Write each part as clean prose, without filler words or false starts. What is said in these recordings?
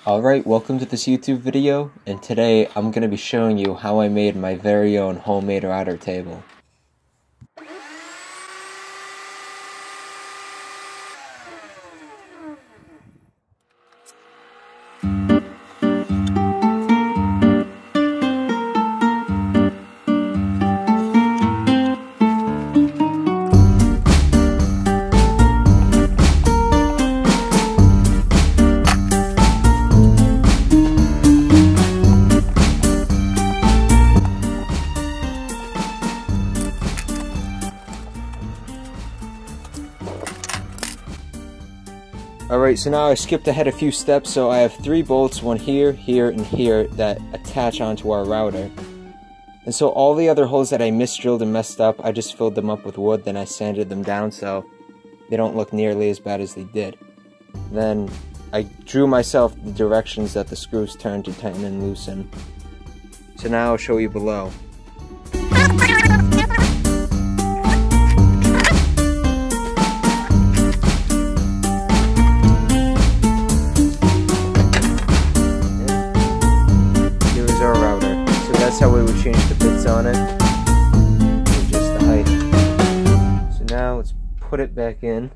Alright, welcome to this YouTube video, and today I'm going to be showing you how I made my very own homemade router table. Alright, so now I skipped ahead a few steps, so I have 3 bolts, one here, here, and here, that attach onto our router. And so all the other holes that I misdrilled and messed up, I just filled them up with wood, then I sanded them down so they don't look nearly as bad as they did. Then I drew myself the directions that the screws turn to tighten and loosen. So now I'll show you below. That's how we would change the bits on it, and just the height. So now let's put it back in.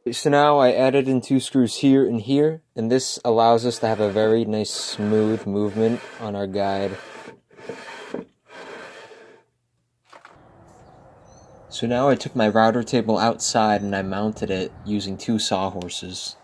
So now I added in 2 screws here and here, and this allows us to have a very nice smooth movement on our guide. So now I took my router table outside and I mounted it using 2 sawhorses.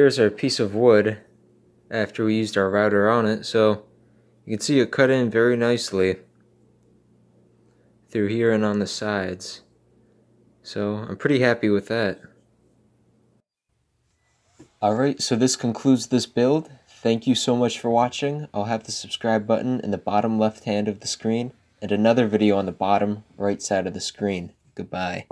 here's our piece of wood after we used our router on it. So you can see it cut in very nicely through here and on the sides. So I'm pretty happy with that. Alright, so this concludes this build. Thank you so much for watching. I'll have the subscribe button in the bottom left hand of the screen and another video on the bottom right side of the screen. Goodbye.